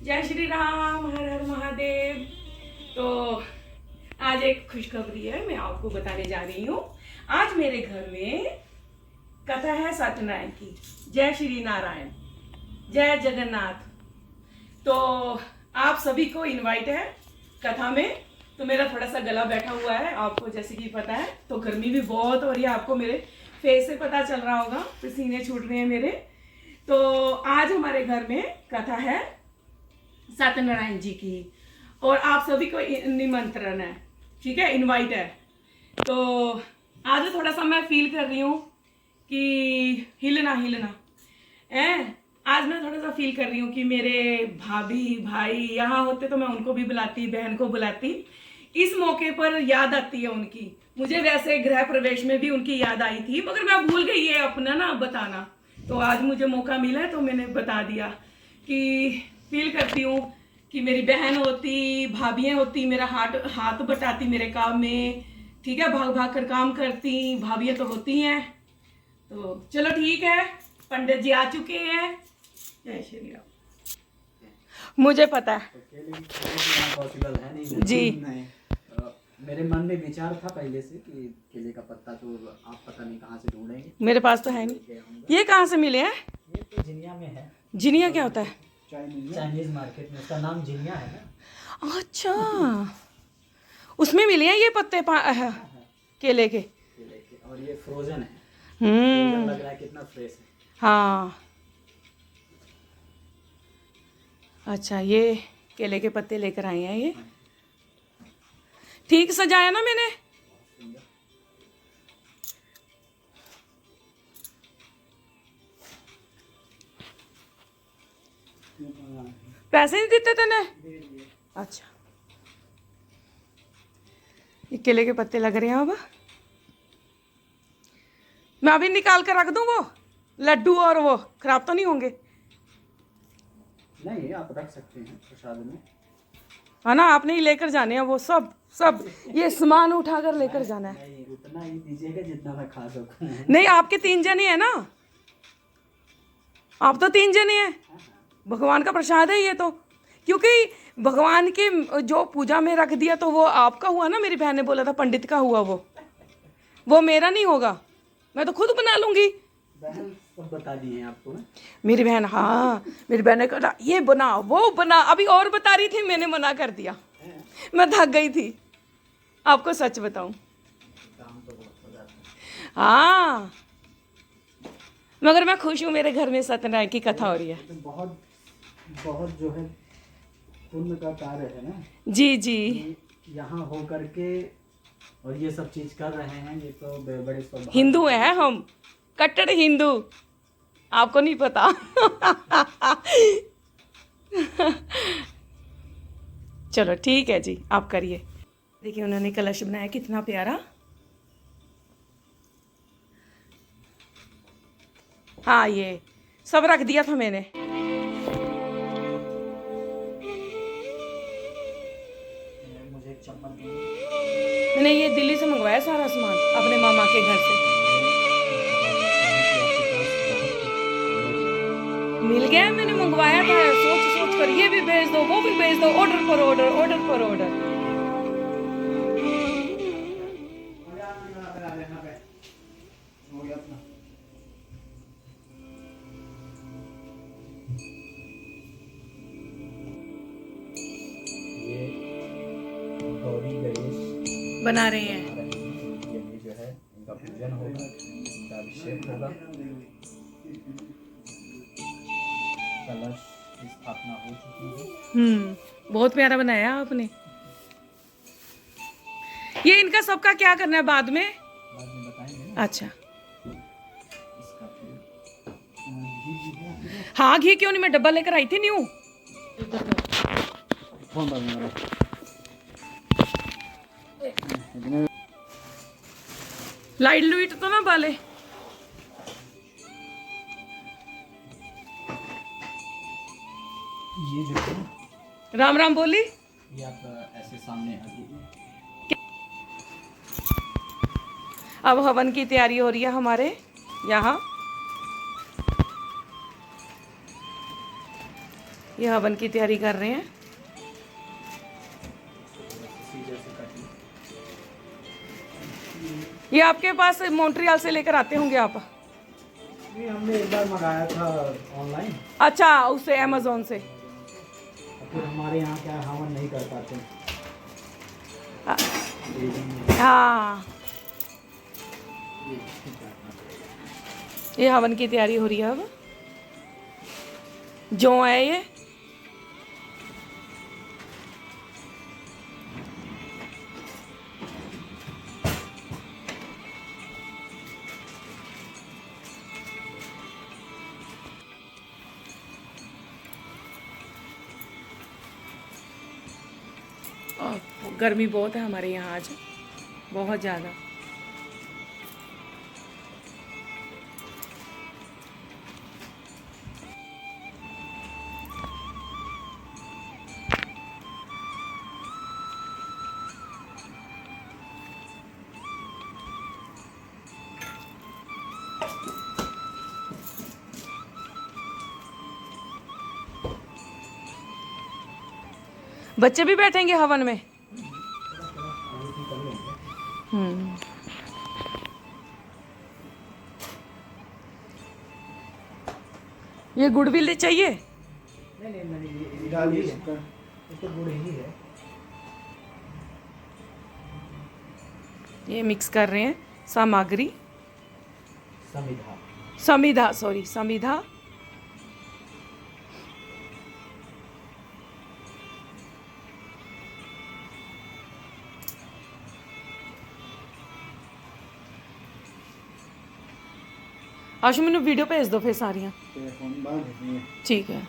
जय श्री राम, हर हर महादेव। तो आज एक खुशखबरी है, मैं आपको बताने जा रही हूँ। आज मेरे घर में कथा है सत्यनारायण की। जय श्री नारायण, जय जगन्नाथ। तो आप सभी को इनवाइट है कथा में। तो मेरा थोड़ा सा गला बैठा हुआ है, आपको जैसे कि पता है। तो गर्मी भी बहुत हो रही है, आपको मेरे फेस से पता चल रहा होगा, पसीने छूट रहे हैं मेरे। तो आज हमारे घर में कथा है सत्यनारायण जी की, और आप सभी को निमंत्रण है, ठीक है, इनवाइट है। तो आज थोड़ा सा मैं फील कर रही हूँ कि हिलना है। आज मैं थोड़ा सा फील कर रही हूँ कि मेरे भाभी भाई यहाँ होते तो मैं उनको भी बुलाती, बहन को बुलाती। इस मौके पर याद आती है उनकी। मुझे वैसे गृह प्रवेश में भी उनकी याद आई थी, मगर मैं भूल गई ये अपना ना बताना। तो आज मुझे मौका मिला है तो मैंने बता दिया कि फील करती हूँ कि मेरी बहन होती, भाभियाँ होती, मेरा हाथ बटाती मेरे काम में, ठीक है, भाग भाग कर काम करती। भाभियाँ तो होती हैं। तो चलो ठीक है, पंडित जी आ चुके हैं। जय श्री राम। मुझे पता है पॉसिबल है नहीं जी। नहीं। मेरे मन में विचार था पहले से कि केले का पत्ता तो आप पता नहीं कहाँ से ढूंढेंगे। मेरे पास तो है नहीं। ये कहाँ से मिले हैं? ये तो जिनिया में है। जिनिया क्या होता है? चाइनीज मार्केट में उसका नाम जिनिया है ना। अच्छा, उसमें मिले हैं ये पत्ते केले के। और ये फ्रोजन है। फ्रोजन लग रहा है, कितना फ्रेश है। हाँ, अच्छा, ये केले के पत्ते लेकर आए हैं। ये ठीक सजाया ना मैंने? पैसे नहीं देते तेने? अच्छा, ये केले के पत्ते लग रहे हैं। अब मैं अभी निकाल कर रख दूं वो लड्डू, और वो खराब तो नहीं होंगे? नहीं, आप रख सकते हैं प्रसाद में, है ना। आपने ही लेकर जाने हैं वो सब ये सामान उठाकर लेकर जाना है। नहीं, उतना ही दीजिएगा जितना मैं खा सकूं। नहीं, आपके 3 जने हैं ना, आप तो 3 जने हैं। भगवान का प्रसाद है ये तो, क्योंकि भगवान के जो पूजा में रख दिया तो वो आपका हुआ ना। मेरी बहन ने बोला था पंडित का हुआ, वो मेरा नहीं होगा, मैं तो खुद बना लूंगी। बहन सब बता दिए हैं आपको। मेरी बहन, हाँ, मेरी बहन ने कहा ये बना वो बना, अभी और बता रही थी, मैंने मना कर दिया, मैं थक गई थी। आपको सच बताऊं, काम तो बहुत हो जाता है। हाँ, मगर मैं खुश हूँ, मेरे घर में सत्यनारायण की कथा हो रही है। तो बहुत बहुत जो है पुण्य का कार्य है ना जी जी। यहाँ हो करके और ये सब चीज कर रहे हैं, ये तो बड़े सौभाग्य। हिंदू हैं हम, कट्टर हिंदू, आपको नहीं पता। चलो ठीक है जी, आप करिए। देखिए उन्होंने कलश बनाया, कितना प्यारा। हाँ, ये सब रख दिया था मैंने। मुझे एक चम्मच मैंने ये दिल्ली से मंगवाया सारा सामान, अपने मामा के घर से मिल गया। मैंने मंगवाया था, सोच सोच कर ये भी भेज दो, वो भी भेज दो, ऑर्डर पर ऑर्डर, ऑर्डर पर ऑर्डर। गौरी गणेश बना रहे हैं। ये भी जो है इनका पूजन होगा, इनका अभिषेक होगा, कलश की स्थापना हो चुकी है। बहुत प्यारा बनाया आपने। ये इनका सबका क्या करना है बाद में? बाद में बताएंगे ना। अच्छा, इसका फिर घी भी है। हाँ, घी क्यों नहीं, मैं डब्बा लेकर आई थी न्यू। फोन बंद करो। लाइट लुइट तो ना बाले। ये जो है राम राम बोली। ये आप ऐसे सामने आ जाइए। अब हवन की तैयारी हो रही है हमारे यहाँ। ये हवन की तैयारी कर रहे हैं। ये आपके पास मॉन्ट्रियल से लेकर आते होंगे आप? नहीं, हमने एक बार मंगाया था ऑनलाइन। अच्छा, उससे अमेजोन से। फिर हमारे यहाँ क्या हवन नहीं कर पाते। हाँ, ये हवन की तैयारी हो रही है अब। जो है ये गर्मी बहुत है हमारे यहाँ आज, बहुत ज़्यादा। बच्चे भी बैठेंगे हवन में? ये गुड़ भी ले चाहिए? नहीं, ये तो गुड़ ही है। ये मिक्स कर रहे हैं सामग्री। समिधा, समिधा, सॉरी, समिधा। आशु मैंने वीडियो भेज दो फिर सारियां। ठीक है।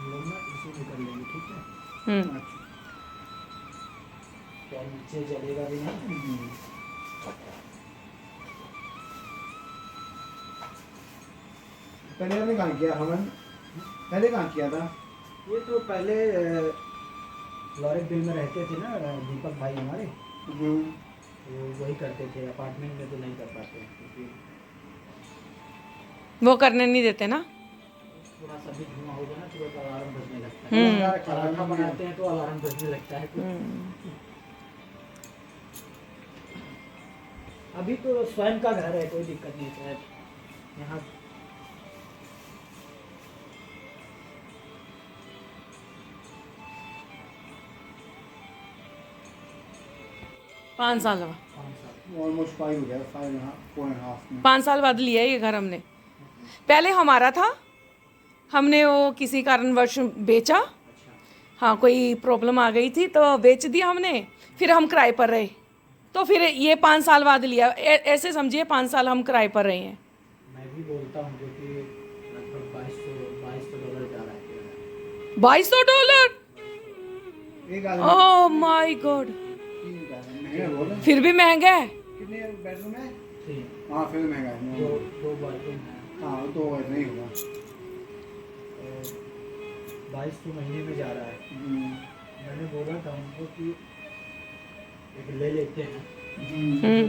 लोग ना इसी में कर लेंगे, ठीक है। क्या नीचे जलेगा भी नहीं? पहले हमने कहाँ किया हवन? पहले कहाँ किया था? ये तो पहले लॉरेट बिल में रहते थे ना दीपक भाई हमारे, वो वही करते थे। अपार्टमेंट में तो नहीं कर पाते क्योंकि वो करने नहीं देते ना। थोड़ा सा भी धुआं होगा ना तो अलार्म बजने लगता है। पराठा बनाते हैं तो अलार्म बजने लगता है। अभी तो स्वयं का घर है, कोई दिक्कत नहीं है यहाँ। 5 साल बाद। ऑलमोस्ट 5 हो गया, 5.5 में। 5 साल बाद लिया है ये घर हमने। पहले हमारा था, हमने वो किसी कारणवश बेचा। हाँ, कोई प्रॉब्लम आ गई थी तो बेच दिया हमने, फिर हम किराए पर रहे, तो फिर ये 5 साल बाद लिया। ऐसे समझिए 5 साल हम किराए पर रहे हैं। मैं भी बोलता हूँ क्योंकि लगभग $2200 जा रहा है। $2200? एक आदमी ओह माय गॉड, महंगा बोल रहे हैं। फिर भी महंगा है। कितने बेडरूम है? ठीक। हाँ, फिर महंगा दो है। दो बाथरूम है। हाँ, तो नहीं होगा। 2200 महीने में जा रहा है। मैंने बोला था उनको कि एक ले लेते हैं।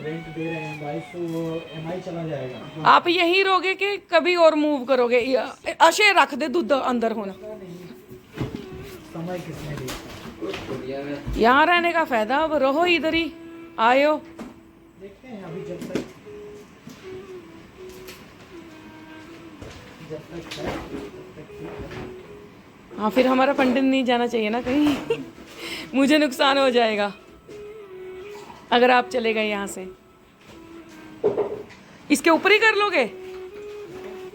रेंट दे रहे हैं 2200, वो EMI चला जाएगा। आप यहीं रहोगे कि कभी और मूव करोगे? अशे रख दे दूध अंदर होना। समय किसने दिया? यहाँ रहने का फायदा, अब रहो इधर ही, आयो। देखते हैं अभी जब तक है। हाँ, फिर हमारा पंडित नहीं जाना चाहिए ना कहीं। मुझे नुकसान हो जाएगा अगर आप चले गए यहाँ से। इसके ऊपर ही कर लोगे?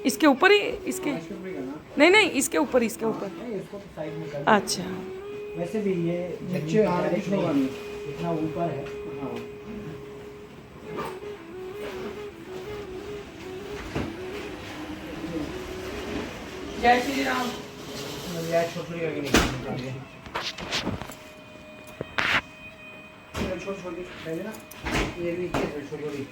इसके ऊपर ही? इसके नहीं नहीं, इसके ऊपर, इसके ऊपर। नहीं, इसको तो साइड में कर। अच्छा, वैसे भी ये नीचे इतना ऊपर है। हाँ। जय श्री राम। छोटी छोटी पहले ना, ये भी छोटी छोटी।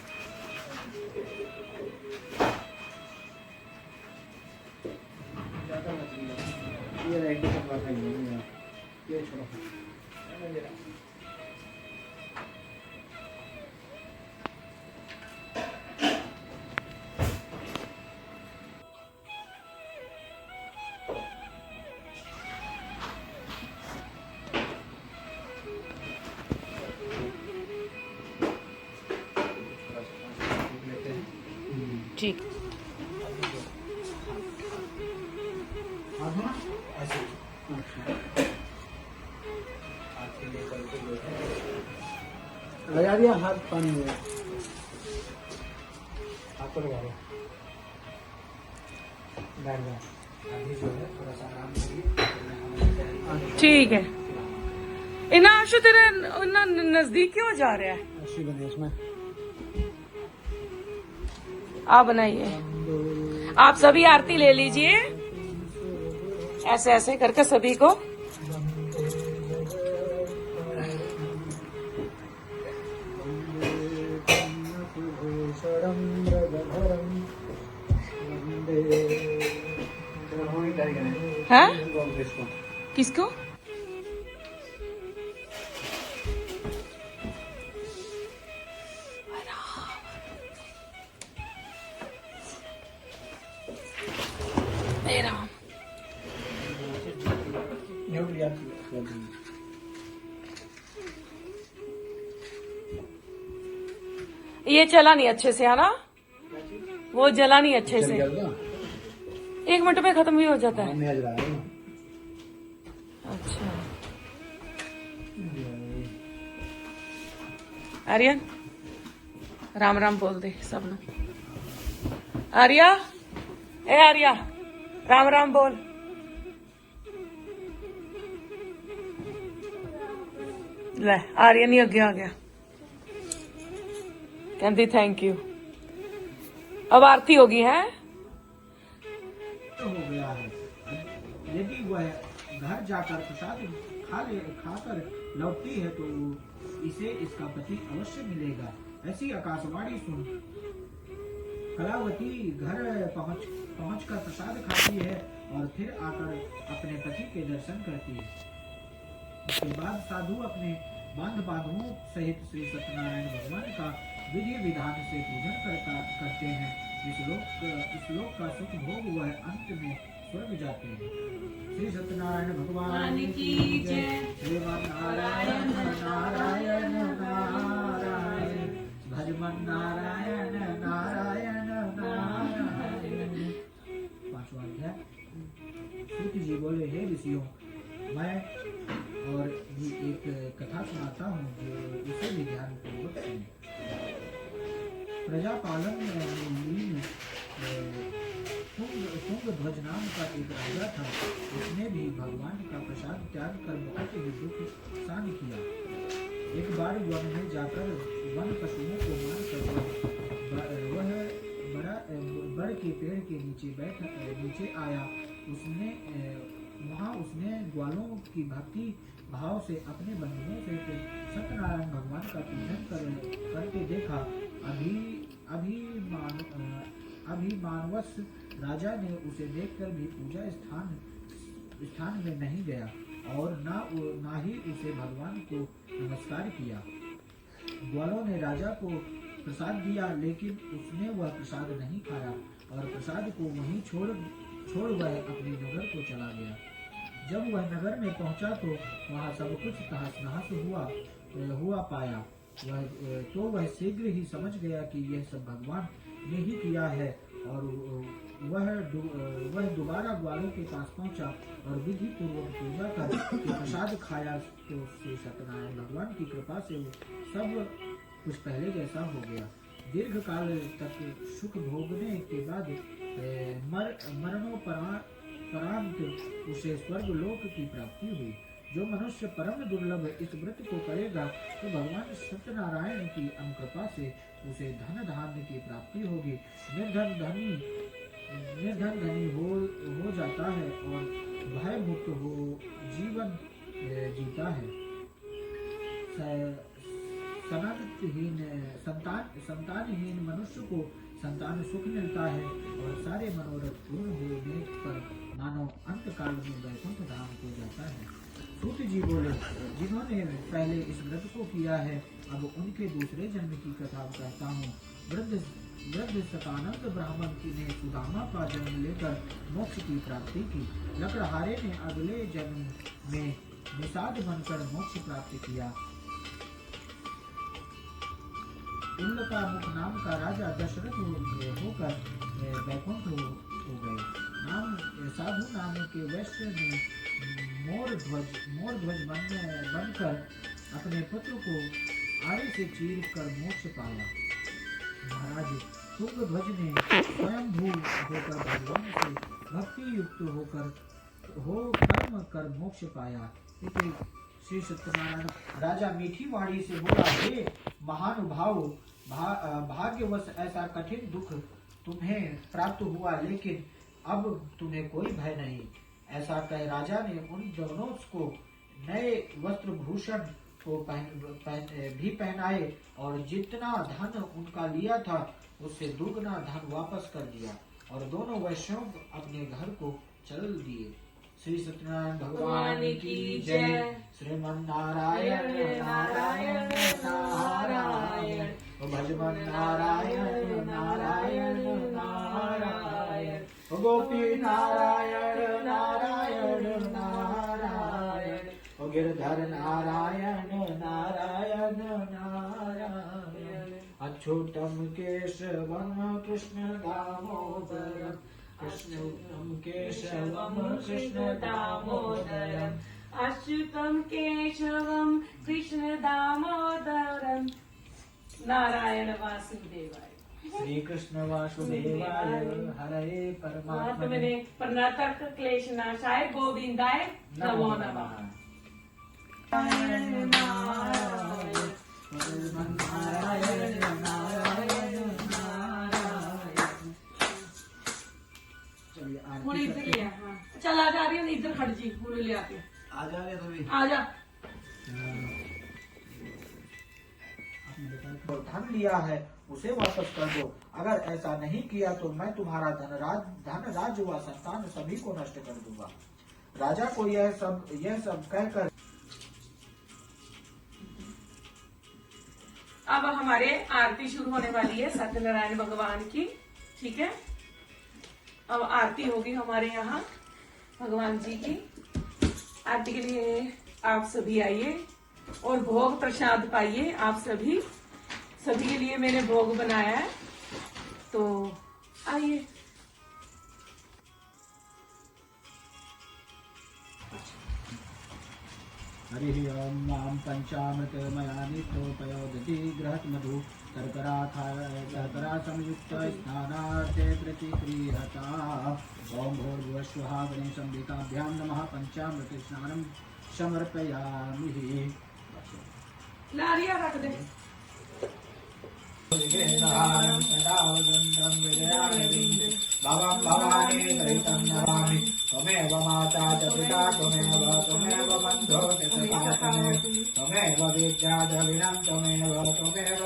ये राइट का पास है, ये छोटा। ठीक। हाथ धोना ऐसे अच्छा हाथ के लिए करके लगा दिया हाथ पानी में हाथ को लगा दो बैठ जाओ अभी जो है थोड़ा सा आराम करिए ठीक है। इना आशु तेरे इतना नजदीक क्यों जा रहा है? अच्छी बनी इसमें आप बनाइए। आप सभी आरती ले लीजिए ऐसे ऐसे करके सभी को। हाँ? किसको? राम। ये चला नहीं अच्छे से, है ना? वो जला नहीं अच्छे से। 1 मिनट में खत्म भी हो जाता है। अच्छा आर्यन राम राम बोल दे सब लोग। आर्या, ए आर्या राम राम बोल। ले आर्यन ही अगे आ गया, कहती थैंक यू। अब आरती होगी है? हो गया है। यदि वह घर जाकर प्रसाद खाकर लौटती है तो इसे इसका पति अवश्य मिलेगा। ऐसी आकाशवाणी सुन कलावती घर पहुंचकर प्रसाद खाती है और फिर आकर अपने पति के दर्शन करती है। उसके बाद साधु अपने बांधवों सहित श्री सत्यनारायण भगवान का विधि विधान से पूजन करते हैं। इस लोक का सुख भोग वह अंत में स्वर्ग जाते हैं। श्री सत्यनारायण भगवान की जय। श्रीमन नारायण नारायण नारायण भजमन नारायण नारायण नारायण। 5वां अध्याय। सूत जी बोले, हे ऋषियों, मैं और भी एक कथा सुनाता हूँ जो इसे भी ध्यान पूर्वक सुने। प्रजापालन में तुंगध्वज नाम का एक राजा था। उसने भी भगवान का प्रसाद त्याग कर बहुत ही दुख सहन किया। एक बार वन में जाकर वन पशुओं को मारकर वह बड़ के पेड़ के नीचे आया। वहाँ उसने ग्वालों की भक्ति भाव से अपने बंधुओं से सत्यनारायण भगवान का पूजन करके देखा। अभिमानवश राजा ने उसे देखकर भी पूजा स्थान में नहीं गया और ना ही उसे भगवान को नमस्कार किया। ग्वालों ने राजा को प्रसाद दिया, लेकिन उसने वह प्रसाद नहीं खाया और प्रसाद को वहीं छोड़ वह अपने नगर को चला गया। जब वह नगर में पहुंचा तो वहां सब कुछ तहस नहस हुआ पाया। वह शीघ्र ही समझ गया कि यह सब भगवान ने ही किया है और वह दोबारा ग्वालों के पास पहुंचा और विधि पूर्वक पूजा कर प्रसाद खाया तो श्री सत्यनारायण भगवान की कृपा से सब कुछ पहले जैसा हो गया। दीर्घ काल तक सुख भोगने के बाद मरणोपरांत उसे स्वर्ग लोक की प्राप्ति हुई। जो मनुष्य परम दुर्लभ इस व्रत को करेगा तो भगवान सत्यनारायण की अनुकृपा से उसे धन धान्य की प्राप्ति होगी। निर्धन धनी हो जाता है और भय मुक्त हो जीवन जीता है। संतानहीन मनुष्य को संतान सुख मिलता है और सारे मनोरथ पूर्ण होने पर मानव अंत काल में वैकुंठ धाम को जाता है। सूत जी बोले, जिन्होंने पहले इस व्रत को किया है अब उनके दूसरे जन्म की कथा कहता हूँ। वृद्ध सतानंद ब्राह्मण ने सुदामा का जन्म लेकर मोक्ष की प्राप्ति की। लकड़हारे ने अगले जन्म में निषाद बनकर मोक्ष प्राप्त किया। उल्लका मुख नाम का राजा दशरथ होकर वैकुंठ हो गए। साधु नाम के वैश्य ने मोर ध्वज बनकर अपने पुत्र को आड़े से चीर कर मोक्ष पाया। महाराज तुंगध्वज ने स्वयंभू होकर भगवान से भक्ति युक्त हो कर्म कर मोक्ष पाया। इति श्री सत्यनारायण। राजा मीठी वाणी से बोला, हे महानुभाव, भाग्यवश ऐसा कठिन दुख तुम्हें प्राप्त हुआ, लेकिन अब तुम्हें कोई भय नहीं। ऐसा कह राजा ने उन दोनों को नए वस्त्र भूषण को भी पहनाए और जितना धन उनका लिया था उससे दुगना धन वापस कर दिया और दोनों वैश्यों अपने घर को चल दिए। श्री सत्यनारायण भगवान की जय। श्रीमन नारायण नारायण नारायण, भजमन नारायण नारायण नारायण, गोपी नारायण नारायण नारायण, गिरधर नारायण नारायण नारायण, अच्युतम केशवम कृष्ण दामोदरम, कृष्णम केशवम कृष्ण दामोदरम, अच्युतम केशवम कृष्ण दामोदरम, नारायण वासुदेवाय। श्री कृष्ण वासुदेवाय हरे परमात्मने प्रणातक क्लेश नाशाय गोविंदाय नमो नमः। नारायण नारायण नारायण नारायण। चलिए हुन इधर ले आ। हाँ चल आ जा रही हूँ, इधर खड़ जी, हुन ले आते आ जा रहे सभी। आ जा। धन लिया है उसे वापस कर दो, अगर ऐसा नहीं किया तो मैं तुम्हारा धन राज्य व संतान सभी को नष्ट कर दूंगा। राजा को यह सब कहकर अब हमारे आरती शुरू होने वाली है सत्यनारायण भगवान की। ठीक है, अब आरती होगी हमारे यहाँ भगवान जी की। आरती के लिए आप सभी आइए और भोग प्रसाद पाइए। आप सभी के लिए मैंने भोग बनाया है, तो आइए। हरि ओम मां पंचामृत मया नित्योपयोदति गृहत मधु शर्करा संयुक्त स्नानार्थे प्रतिक्रियता। ओम भूर्भुवस्वः गणेशम्बिकाभ्यां नमः। पंचामृत स्नानं समर्पयामि। लारिया रख दे। भवं भवानी सहितं नमामि। त्वमेव माता च पिता त्वमेव बन्धो च सखा त्वमेव विद्या द्रविणं त्वमेव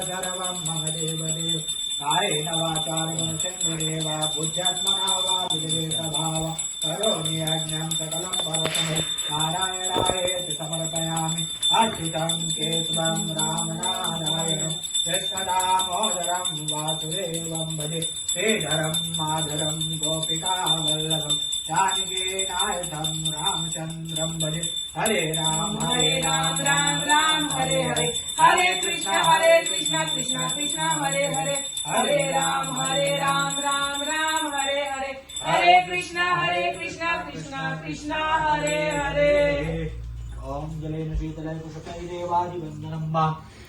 सर्वं मम देवदेव। कायेन वाचा मनसेन्द्रियेण वा बुद्ध्यात्मना वा विवेकभाव करोमि यज्ञं सकलं परतः नारायणायेति समर्पयामि। अर्चितं केशवं रामनारायणं कृष्णदामोदरं वासुदेवं भजे। श्रीधरं माधुरं गोपिकावल्लभं जानकीनायकं रामचन्द्रं भजे। हरे राम राम राम हरे हरे, हरे कृष्ण कृष्ण कृष्ण हरे हरे, हरे राम राम राम हरे हरे, हरे कृष्ण कृष्ण कृष्ण हरे हरे। ओम जलेन शीतले कुशकै देवादिवन्दनं मा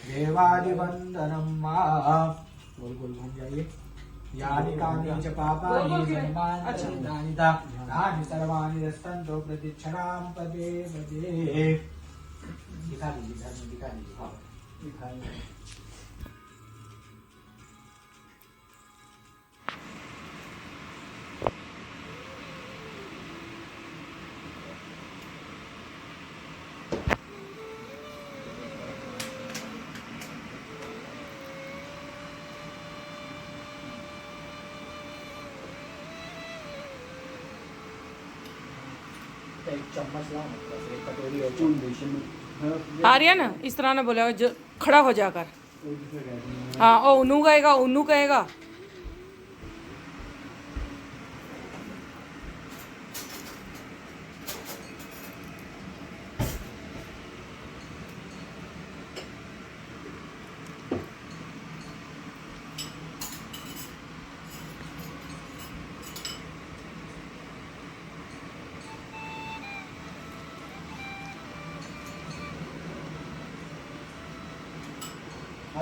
देवादिवन्दनं मा। गोल गोल घूम जाइए। यानि कानि च पापानि जन्मानि तानि सर्वाणि यस्तन्तो प्रतिक्षणां पदे पदे। दिखा लीजिए, घर में दिखा लीजिए। हाँ दिखा लीजिए। एक चम्मच लाओ, बस एक कटोरी और चम्मच। आर्यन इस तरह ना बोलेगा, खड़ा हो जाकर। हाँ ओ उन्नू कहेगा।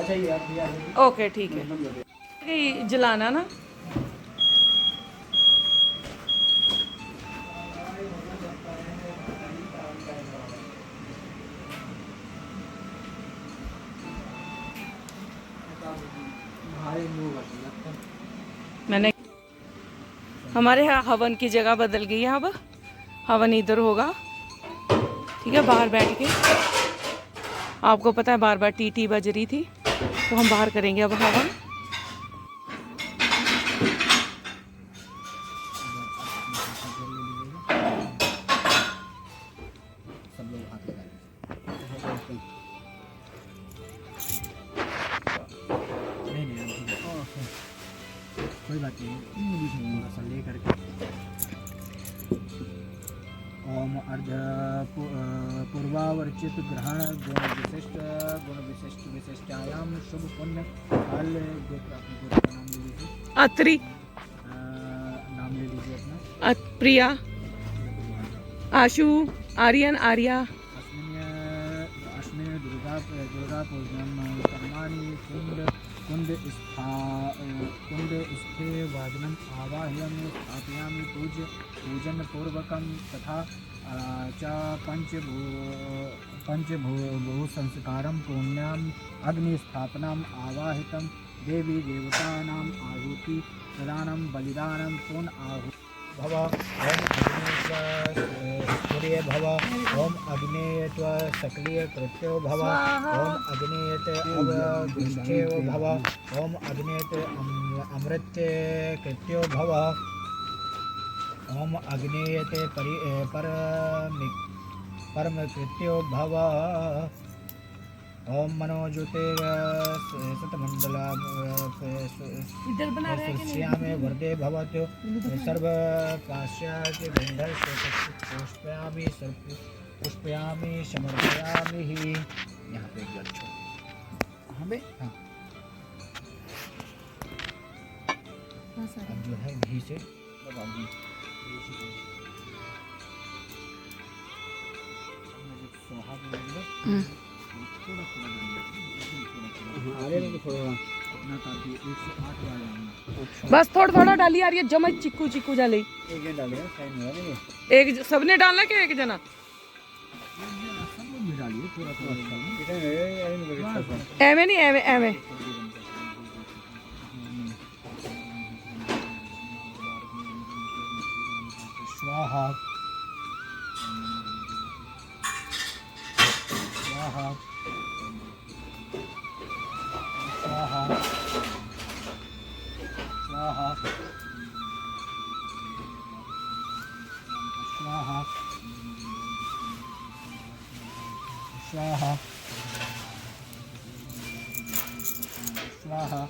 अच्छा ये आप दिया है। ओके ठीक है। ये जलाना ना। भाई मुंह बदला। मैंने हमारे यहाँ हवन की जगह बदल गई है, अब हवन इधर होगा। ठीक है, बाहर बैठ के, आपको पता है बार बार टीटी बज रही थी, तो हम बाहर करेंगे अब हवन। सब लोग हाथ लगा लीजिए। नहीं नहीं ठीक है, कोई बात नहीं, थोड़ा सा ले करके। ओम अर्ध पूर्वावर्चित ग्रहण गुण विशिष्ट विशिष्टायाम शुभ पुण्य फल गोत्र, अपने गोत्र का नाम ले लीजिए। अत्रि, नाम ले लीजिए अपना। प्रिया, आशु, आर्यन, आर्या। अस्मिन् दुर्गा पूजनम कर्माणि कुंड स्थे वादनम आवाह्यामि स्थापयामि पूजन पूर्वकम तथा च पंचभू संस्कारम पुण्याम अग्नि स्थापनम आवाहितम देवी देवतानां आहुति प्रदानम बलिदानम पूर्ण आहु भव। सूर्य भव। ओम अग्नेयत्व सक्रिय कृत्यो भव। ओम अग्नेयत अवगुष्ठेयो भव। ओम अग्नेयत अमृत्य कृत्यो भव। ओम अग्नेयत परम कृत्यो भव। ओम मनोज्योतिर सतमंडला में वरदे भवतु सर्व पाश्चात्य गंधर्व पुष्पयामि पुष्पयामि समर्पयामि ही। यहाँ पे एक बार छोड़ हमें। हाँ अब जो है घी से थोड़ा बस थोड़ा थोड़ा डाली यार, ये जमा चिक्कू चिक्कू डाले। एक डाले एक सबने डालना क्या एक जना? डालिए थोड़ा एवे नहीं, एवे एवे। स्वाहा स्वाहा स्वाहा स्वाहा स्वाहा स्वाहा स्वाहा स्वाहा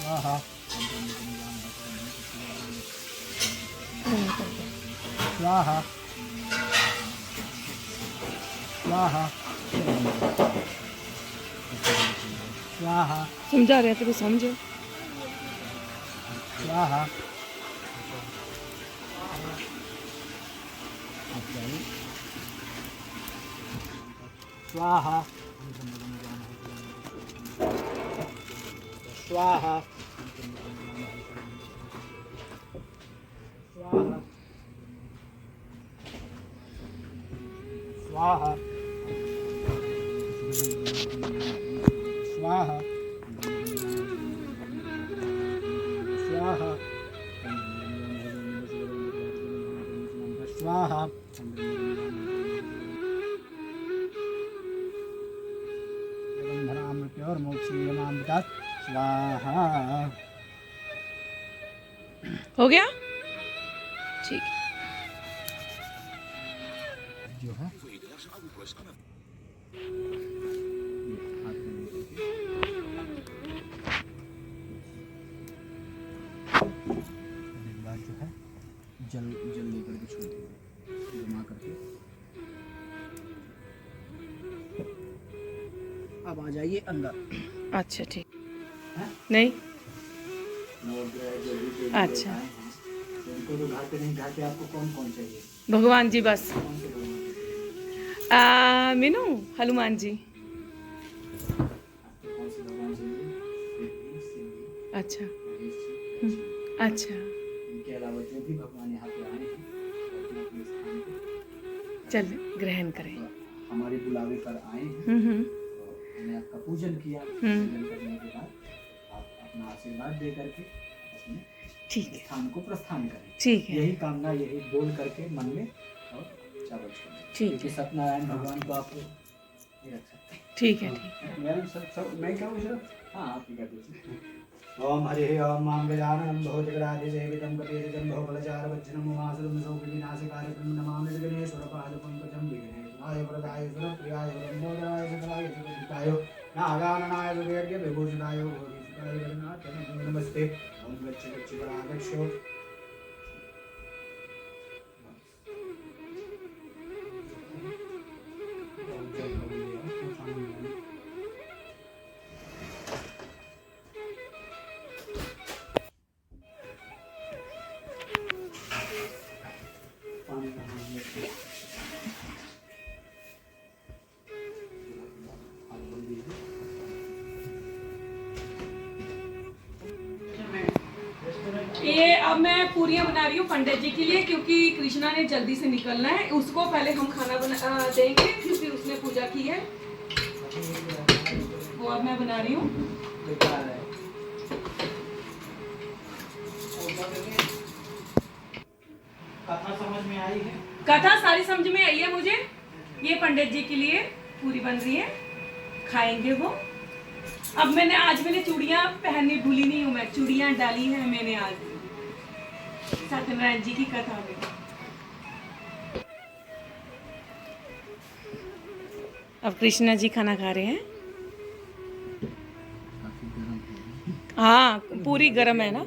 स्वाहा स्वाहा स्वाहा स्वाहा समझा रहे हैं तो समझो। स्वाहा स्वाहा स्वाहा स्वाहा स्वाहा स्वाहा स्वाहा धनामृत्य और मोक्षीयमामृतात् स्वाहा। हो गया ठीक। जो है एक बार जो है जल लेकर के छोड़ दीजिए जमा करके। अब आ जाइए अंदर। अच्छा ठीक। नहीं अच्छा आपको तो घर पे नहीं, घर पे आपको कौन कौन चाहिए? भगवान जी बस। कौन से भगवान? मीनू हनुमान जी। आपको कौन से भगवान चाहिए? विष्णु, शिव, अच्छा। गणेश जी। अच्छा इनके अलावा जो भी भगवान यहाँ पे आए हैं वो अपने अपने स्थान पे चल ग्रहण करें। हमारे बुलावे पर आए हैं। तो हमने आपका पूजन किया। पूजन करने के बाद आप अपना आशीर्वाद दे करके अपने ठीक है स्थान को प्रस्थान करें। ठीक है यही कामना, यही बोल करके मन में और चावल छोड़ें। ठीक क्योंकि है सत्यनारायण भगवान को आप ये रख सकते हैं। ठीक है ठीक मैं सब मैं क्या पूछ रहा? हाँ, आप ही कर दीजिए। ओम हरि ओम मां गजाननं भवजगराधिसेवितं कपितं भवफलचारभक्षणं उमासुरं सौख्यविनाशकारकं नमामि गणेशवरपादपङ्कजं विघ्नेश्वराय वरदाय सुरप्रियाय वरन्दोदराय सकलाय सुरक्षिताय नागाननाय सुरेर्य विभूषणाय भोगीसुताय वरनाथं नमस्ते। ओम गच्छ गच्छ गणागच्छो। ये अब मैं पूरियां बना रही हूँ पंडित जी के लिए, क्योंकि कृष्णा ने जल्दी से निकलना है। उसको पहले हम खाना बना देंगे क्योंकि उसने पूजा की है। वो अब मैं बना रही हूँ। कथा समझ में आई है? कथा सारी समझ में आई है मुझे। ये पंडित जी के लिए पूरी बन रही है, खाएंगे वो। अब मैंने चूड़ियां पहननी भूली नहीं हूँ, मैं चूड़ियां डाली है मैंने आज सत्यनारायण जी की कथा में। अब कृष्णा जी खाना खा रहे हैं। हाँ पूरी गरम है ना।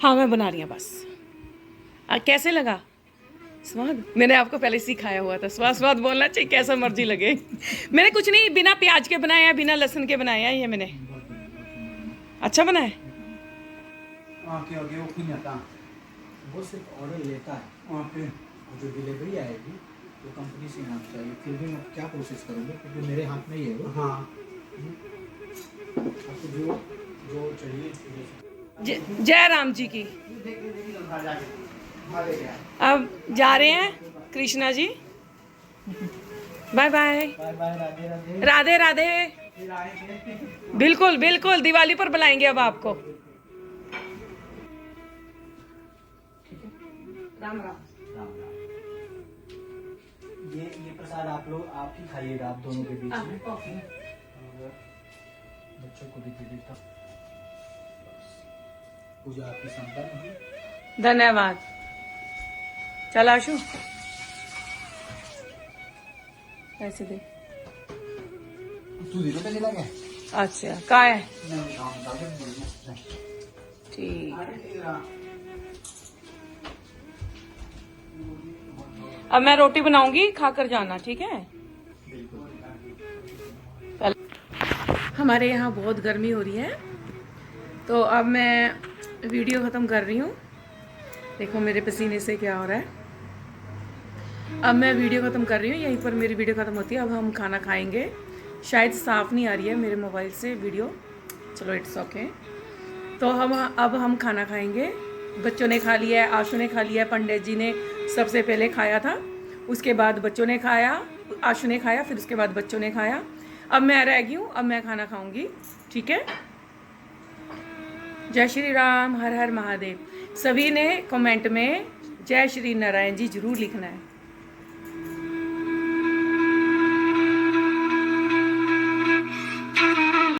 हाँ मैं बना रही हूँ बस। कैसे लगा स्वाद? मैंने आपको पहले सिखाया हुआ था, स्वाद स्वाद बोलना चाहिए, कैसा मर्जी लगे। मैंने कुछ नहीं, बिना प्याज के बनाया, बिना लहसुन के बनाया ये मैंने। अच्छा बना है। वो सिर्फ ऑर्डर लेता है। और जो डिलीवरी आएगी वो कंपनी से आना चाहिए। फिर भी मैं क्या प्रोसेस करूँगा क्योंकि मेरे हाथ में ही है वो। हाँ, आपको जो जो चाहिए। जय राम जी की। अब जा रहे हैं कृष्णा जी। Bye bye. राधे राधे। बिल्कुल बिल्कुल, दिवाली पर बुलाएंगे अब आपको। राम राम। राम राम। ये प्रसाद आप लोग आप ही खाइएगा, आप दोनों के बीच में। और बच्चों को भी दे देता। पूजा आपकी संपन्न हुई। धन्यवाद। चल आशु ऐसे दे। तू दे तो चला गया। अच्छा का है नहीं खाऊंगा। ठीक। अब मैं रोटी बनाऊंगी, खाकर जाना, ठीक है। हमारे यहाँ बहुत गर्मी हो रही है, तो अब मैं वीडियो ख़त्म कर रही हूँ। देखो मेरे पसीने से क्या हो रहा है। अब मैं वीडियो ख़त्म कर रही हूँ, यहीं पर मेरी वीडियो ख़त्म होती है। अब हम खाना खाएंगे। शायद साफ़ नहीं आ रही है मेरे मोबाइल से वीडियो, चलो इट्स ओके। तो अब हम खाना खाएंगे। बच्चों ने खा लिया है, आशु ने खा लिया है, पंडित जी ने सबसे पहले खाया था, उसके बाद बच्चों ने खाया, आशु ने खाया, फिर उसके बाद बच्चों ने खाया। अब मैं रह गई हूँ, अब मैं खाना खाऊंगी, ठीक है। जय श्री राम, हर हर महादेव। सभी ने कमेंट में जय श्री नारायण जी जरूर लिखना है।